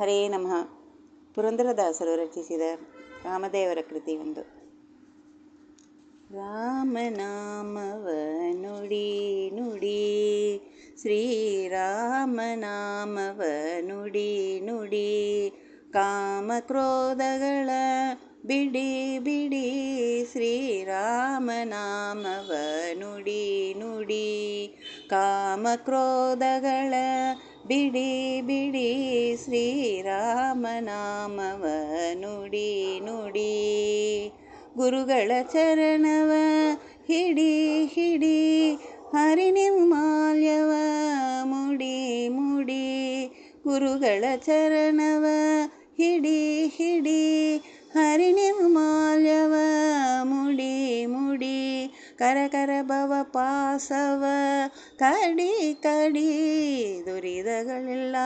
ಹರೇ ನಮಃ. ಪುರಂದರದಾಸರು ರಚಿಸಿದ ರಾಮದೇವರ ಕೃತಿ ಒಂದು. ರಾಮನಾಮವ ನುಡಿ ನುಡಿ, ಶ್ರೀರಾಮನಾಮವ ನುಡಿ ನುಡಿ, ಕಾಮಕ್ರೋಧಗಳ ಬಿಡಿ ಬಿಡಿ, ಶ್ರೀರಾಮನಾಮವ ನುಡಿ ನುಡಿ, ಕಾಮಕ್ರೋಧಗಳ ಬಿಡಿ ಬಿಡಿ, ಶ್ರೀರಾಮನಾಮವ ನುಡಿ ನುಡಿ. ಗುರುಗಳ ಚರಣವ ಹಿಡಿ ಹಿಡಿ, ಹರಿನಿರ್ಮಾಲ್ಯವ ಮುಡಿ ಮುಡಿ, ಗುರುಗಳ ಚರಣವ ಹಿಡಿ ಹಿಡಿ, ಹರಿನಿರ್ಮಾಲ್ಯವ ಮುಡಿ ಮುಡಿ, ಕರ ಕರ ಭವ ಪಾಸವ ಕಡಿ ಕಡಿ, ದುರಿದಗಳೆಲ್ಲ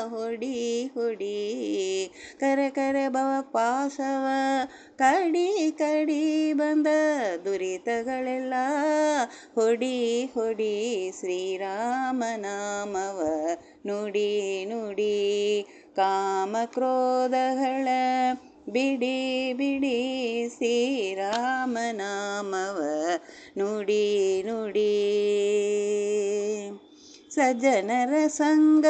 ಹೊಡಿ ಹೊಡಿ, ಕರ ಕರ ಭವ ಪಾಸವ ಕಡಿ ಕಡಿ, ಬಂದ ದುರಿತಗಳೆಲ್ಲ ಹೊಡಿ ಹೊಡಿ, ಶ್ರೀರಾಮನಾಮವ ನುಡಿ ನುಡಿ, ಕಾಮಕ್ರೋಧಗಳ ಬಿಡಿ ಬಿಡಿ, ಶ್ರೀರಾಮನಾಮವ ನುಡಿ ನುಡಿ. ಸಜ್ಜನರ ಸಂಗ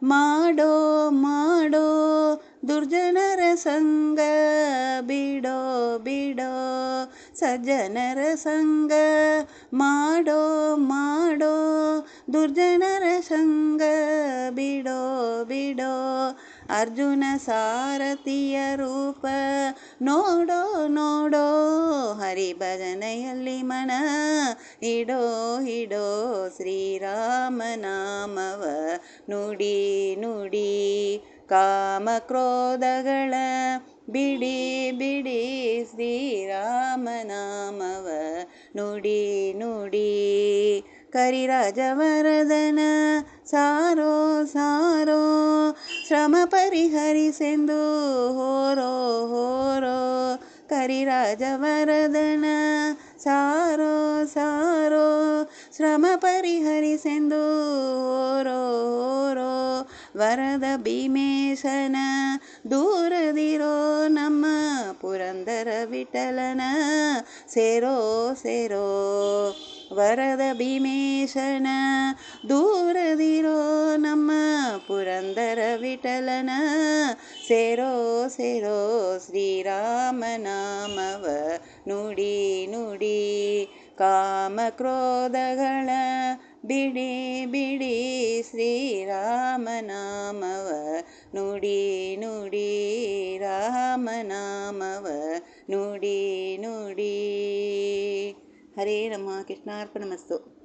ಮಾಡೋ ಮಾಡೋ, ದುರ್ಜನರ ಸಂಗ ಬಿಡೋ ಬಿಡೋ, ಸಜ್ಜನರ ಸಂಗ ಮಾಡೋ ಮಾಡೋ, ದುರ್ಜನರ ಸಂಗ ಬಿಡೋ ಬಿಡೋ, ಅರ್ಜುನ ಸಾರಥಿಯ ರೂಪ ನೋಡೋ ನೋಡೋ, ಹರಿಭಜನೆಯಲ್ಲಿ ಮನ ಇಡೋ ಇಡೋ, ಶ್ರೀರಾಮನಾಮವ ನುಡಿ ನುಡಿ, ಕಾಮಕ್ರೋಧಗಳ ಬಿಡಿ ಬಿಡಿ, ಶ್ರೀರಾಮನಾಮವ ನುಡಿ ನುಡಿ. ಕರಿರಾಜವರದನ ಸಾರೋ ಸಾರೋ, ಶ್ರಮ ಪರಿಹರಿಸೆಂದು ಹೋರೋ ಹೋರೋ, ಕರಿರಾಜವರದನ ಸಾರೋ ಸಾರೋ, ಶ್ರಮ ಪರಿಹರಿಸೆಂದು ಹೋರೋ ಹೋರೋ, ವರದ ಭೀಮೇಶನ ದೂರದಿರೋ, ನಮ್ಮ ಪುರಂದರ ವಿಠಲನ ಸೇರೋ ಸೇರೋ, ವರದ ಭೀಮೇಶನ ದೂರದಿರೋ, ನಮ್ಮ ಪುರಂದರ ವಿಠಲನ ಸೇರೋ ಸೇರೋ, ಶ್ರೀರಾಮನಾಮವ ನುಡಿ ನುಡಿ, ಕಾಮಕ್ರೋಧಗಳ ಬಿಡಿ ಬಿಡಿ, ಶ್ರೀರಾಮನಾಮವ ನುಡಿ ನುಡಿ, ರಾಮನಾಮವ ನುಡಿ ನುಡಿ. ಹರೇ ನಮಃ. ಕೃಷ್ಣಾರ್ಪಣಮಸ್ತು.